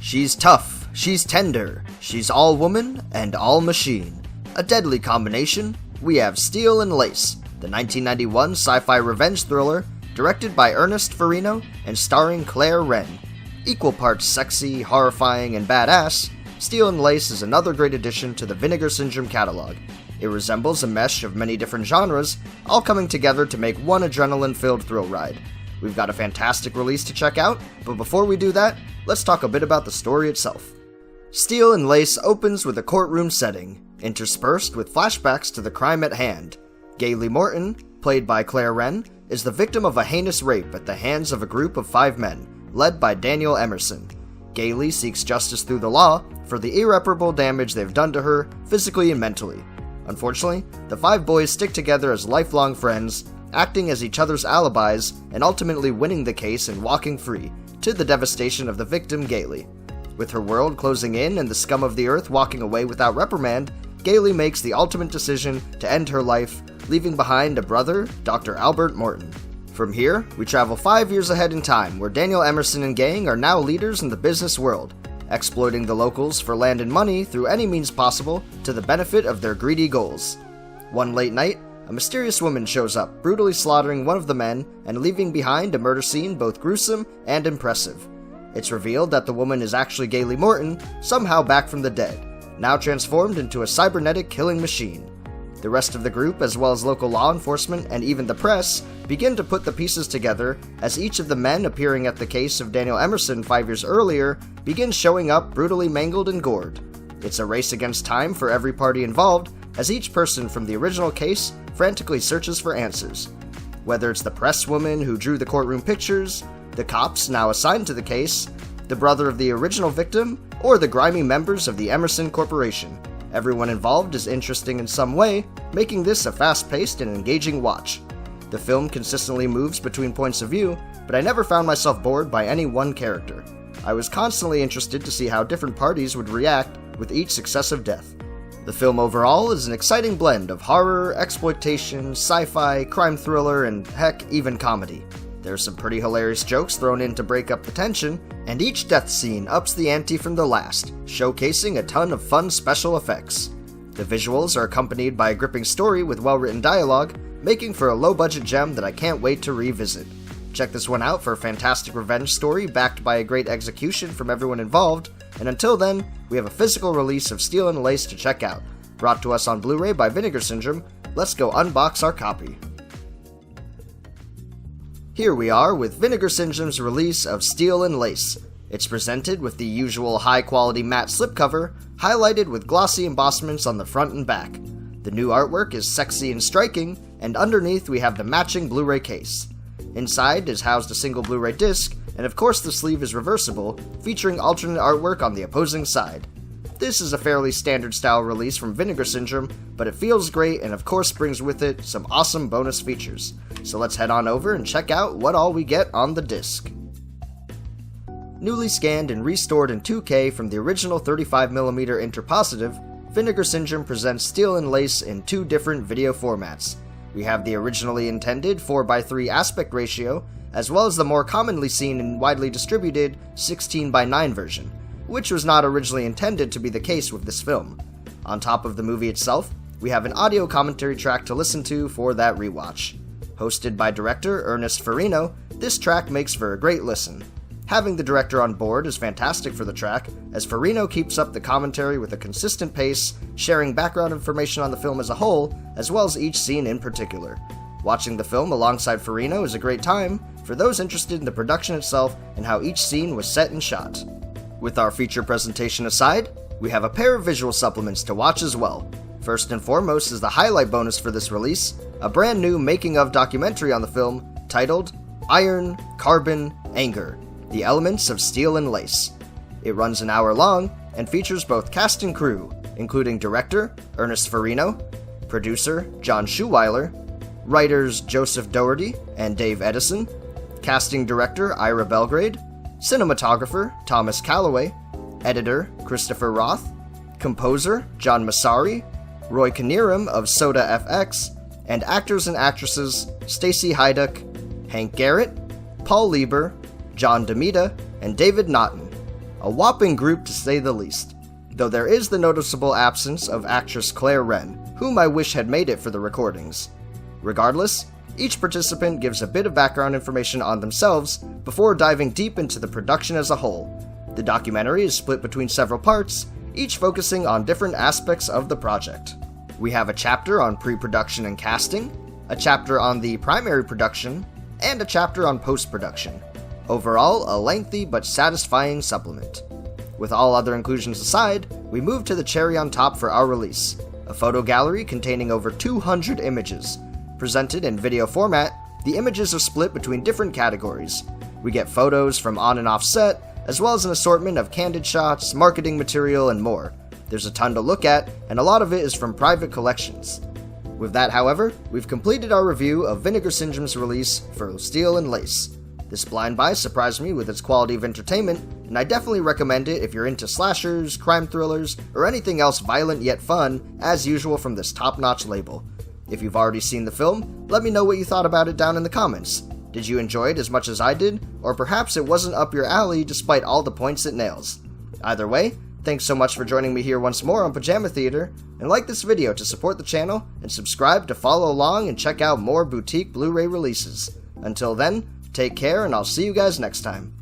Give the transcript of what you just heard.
She's tough, she's tender, she's all woman and all machine. A deadly combination, we have Steel and Lace, the 1991 sci-fi revenge thriller directed by Ernest Farino and starring Claire Wren. Equal parts sexy, horrifying, and badass, Steel and Lace is another great addition to the Vinegar Syndrome catalog. It resembles a mesh of many different genres, all coming together to make one adrenaline-filled thrill ride. We've got a fantastic release to check out, but before we do that, let's talk a bit about the story itself. Steel and Lace opens with a courtroom setting, interspersed with flashbacks to the crime at hand. Gailey Morton, played by Claire Wren, is the victim of a heinous rape at the hands of a group of 5 men, led by Daniel Emerson. Gailey seeks justice through the law for the irreparable damage they've done to her, physically and mentally. Unfortunately, the 5 boys stick together as lifelong friends, acting as each other's alibis, and ultimately winning the case and walking free, to the devastation of the victim, Gailey. With her world closing in and the scum of the earth walking away without reprimand, Gailey makes the ultimate decision to end her life, leaving behind a brother, Dr. Albert Morton. From here, we travel 5 years ahead in time, where Daniel Emerson and gang are now leaders in the business world, exploiting the locals for land and money through any means possible to the benefit of their greedy goals. One late night, a mysterious woman shows up, brutally slaughtering one of the men and leaving behind a murder scene both gruesome and impressive. It's revealed that the woman is actually Gailey Morton, somehow back from the dead, now transformed into a cybernetic killing machine. The rest of the group, as well as local law enforcement and even the press, begin to put the pieces together as each of the men appearing at the case of Daniel Emerson 5 years earlier begins showing up brutally mangled and gored. It's a race against time for every party involved, as each person from the original case frantically searches for answers. Whether it's the press woman who drew the courtroom pictures, the cops now assigned to the case, the brother of the original victim, or the grimy members of the Emerson Corporation. Everyone involved is interesting in some way, making this a fast-paced and engaging watch. The film consistently moves between points of view, but I never found myself bored by any one character. I was constantly interested to see how different parties would react with each successive death. The film overall is an exciting blend of horror, exploitation, sci-fi, crime thriller, and heck, even comedy. There's some pretty hilarious jokes thrown in to break up the tension, and each death scene ups the ante from the last, showcasing a ton of fun special effects. The visuals are accompanied by a gripping story with well-written dialogue, making for a low-budget gem that I can't wait to revisit. Check this one out for a fantastic revenge story backed by a great execution from everyone involved, and until then, we have a physical release of Steel and Lace to check out. Brought to us on Blu-ray by Vinegar Syndrome, let's go unbox our copy. Here we are with Vinegar Syndrome's release of Steel and Lace. It's presented with the usual high-quality matte slipcover, highlighted with glossy embossments on the front and back. The new artwork is sexy and striking, and underneath we have the matching Blu-ray case. Inside is housed a single Blu-ray disc, and of course the sleeve is reversible, featuring alternate artwork on the opposing side. This is a fairly standard style release from Vinegar Syndrome, but it feels great and of course brings with it some awesome bonus features. So let's head on over and check out what all we get on the disc. Newly scanned and restored in 2K from the original 35mm interpositive, Vinegar Syndrome presents Steel and Lace in 2 different video formats. We have the originally intended 4:3 aspect ratio, as well as the more commonly seen and widely distributed 16:9 version, which was not originally intended to be the case with this film. On top of the movie itself, we have an audio commentary track to listen to for that rewatch. Hosted by director Ernest Farino, this track makes for a great listen. Having the director on board is fantastic for the track, as Farino keeps up the commentary with a consistent pace, sharing background information on the film as a whole, as well as each scene in particular. Watching the film alongside Farino is a great time for those interested in the production itself and how each scene was set and shot. With our feature presentation aside, we have a pair of visual supplements to watch as well. First and foremost is the highlight bonus for this release, a brand new making-of documentary on the film titled Iron, Carbon, Anger: The Elements of Steel and Lace. It runs an hour long and features both cast and crew, including director Ernest Farino, producer John Schuweiler, writers Joseph Doherty and Dave Edison, casting director Ira Belgrade, cinematographer Thomas Calloway, editor Christopher Roth, composer John Massari, Roy Kinnearum of Soda FX, and actors and actresses Stacy Haiduk, Hank Garrett, Paul Lieber, John DeMita, and David Naughton. A whopping group to say the least, though there is the noticeable absence of actress Claire Wren, whom I wish had made it for the recordings. Regardless, each participant gives a bit of background information on themselves before diving deep into the production as a whole. The documentary is split between several parts, each focusing on different aspects of the project. We have a chapter on pre-production and casting, a chapter on the primary production, and a chapter on post-production. Overall, a lengthy but satisfying supplement. With all other inclusions aside, we move to the cherry on top for our release, a photo gallery containing over 200 images. Presented in video format, the images are split between different categories. We get photos from on and off set, as well as an assortment of candid shots, marketing material, and more. There's a ton to look at, and a lot of it is from private collections. With that, however, we've completed our review of Vinegar Syndrome's release for Steel and Lace. This blind buy surprised me with its quality of entertainment, and I definitely recommend it if you're into slashers, crime thrillers, or anything else violent yet fun, as usual from this top-notch label. If you've already seen the film, let me know what you thought about it down in the comments. Did you enjoy it as much as I did, or perhaps it wasn't up your alley despite all the points it nails? Either way, thanks so much for joining me here once more on Pajama Theater, and like this video to support the channel, and subscribe to follow along and check out more boutique Blu-ray releases. Until then, take care and I'll see you guys next time.